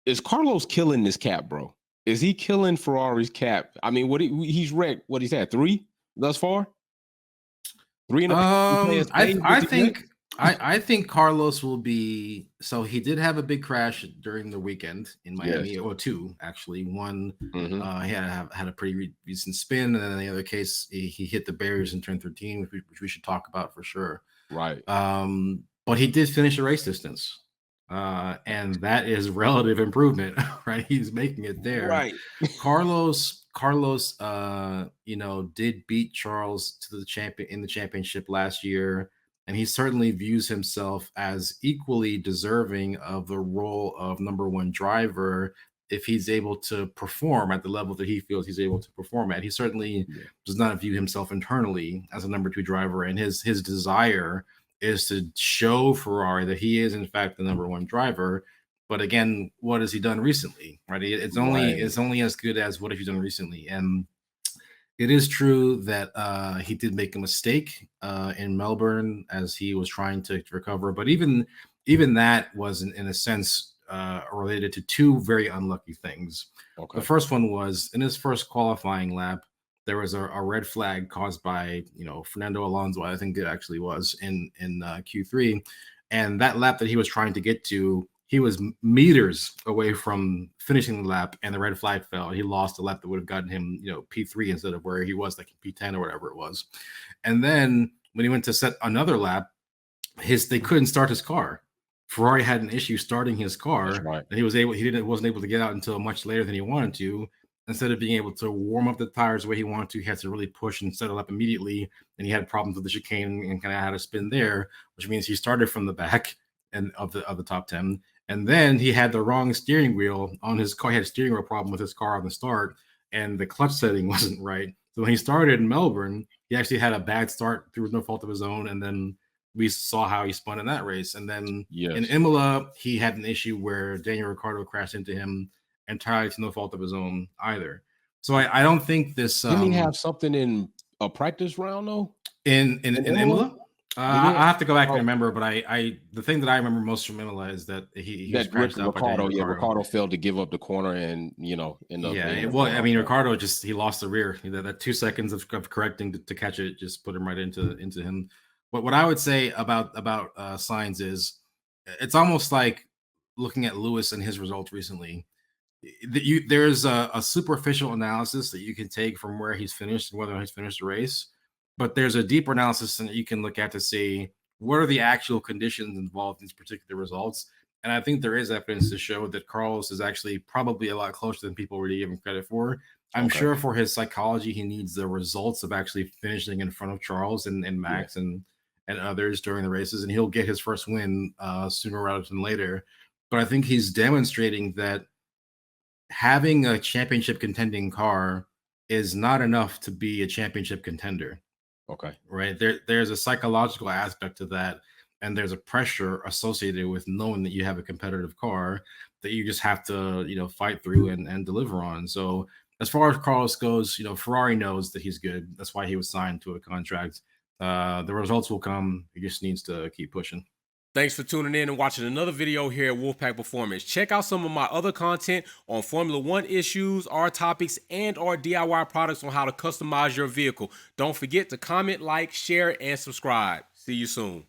Is Carlos killing this cap, bro? Is he killing Ferrari's cap? I mean, he's wrecked. What he's had 3 thus far? 3 in a playing I stage. I Was he wrecked? think I think Carlos will be. So he did have a big crash during the weekend in Yes. Miami, or two actually. One, Hmm. he had a pretty recent spin, and then in the other case, he hit the barriers in turn 13, which we should talk about for sure. Right. But he did finish the race distance, and that is relative improvement, right? He's making it there. Right. Carlos, did beat Charles to the champion in the championship last year, and he certainly views himself as equally deserving of the role of number one driver if he's able to perform at the level that he feels he's able to perform at. He certainly Yeah. does not view himself internally as a number two driver, and his desire is to show Ferrari that he is in fact the number one driver. But again, what has he done recently? Right? Right. It's only as good as what have you done recently. And it is true that he did make a mistake in Melbourne as he was trying to recover. But even that was in a sense related to two very unlucky things. The Okay. first one was in his first qualifying lap. There was a red flag caused by Fernando Alonso. I think it actually was in Q3, and that lap that he was trying to get to, he was meters away from finishing the lap, and the red flag fell. He lost a lap that would have gotten him, P3 instead of where he was, like P10 or whatever it was. And then when he went to set another lap, they couldn't start his car. Ferrari had an issue starting his That's car, right. and wasn't able to get out until much later than he wanted to. Instead of being able to warm up the tires the way he wanted to, he had to really push and settle up immediately. And he had problems with the chicane and kind of had to spin there, which means he started from the back and of the top 10. And then he had the wrong steering wheel on his car. He had a steering wheel problem with his car on the start, and the clutch setting wasn't right. So when he started in Melbourne, he actually had a bad start through no fault of his own, and then we saw how he spun in that race. And then in Yes. Imola, he had an issue where Daniel Ricciardo crashed into him entirely to no fault of his own either. So I don't think this Didn't he have something in a practice round though? in In Imola? Imola. Did he? I have to go back and Oh, remember, but I the thing that I remember most from Imola is that he was that crashed out by Daniel Ricardo, yeah, Ricciardo. Ricardo failed to give up the corner and end up Yeah, being in the well, front I mean, also. Ricardo he lost the rear. That 2 seconds of correcting to catch it just put him right into him. But what I would say about Sainz is it's almost like looking at Lewis and his results recently. There's a superficial analysis that you can take from where he's finished and whether he's finished the race, but there's a deeper analysis that you can look at to see what are the actual conditions involved in these particular results. And I think there is evidence to show that Carlos is actually probably a lot closer than people really give him credit for. I'm Okay. sure for his psychology, he needs the results of actually finishing in front of Charles and Yeah. Max and others during the races, and he'll get his first win sooner rather than later. But I think he's demonstrating that having a championship contending car is not enough to be a championship contender, Okay. right? There's a psychological aspect to that, and there's a pressure associated with knowing that you have a competitive car that you just have to, fight through and deliver on. So as far as Carlos goes, Ferrari knows that he's good. That's why he was signed to a contract. The results will come. He just needs to keep pushing. Thanks for tuning in and watching another video here at Wolfpack Performance. Check out some of my other content on Formula One issues, our topics, and our DIY products on how to customize your vehicle. Don't forget to comment, like, share, and subscribe. See you soon.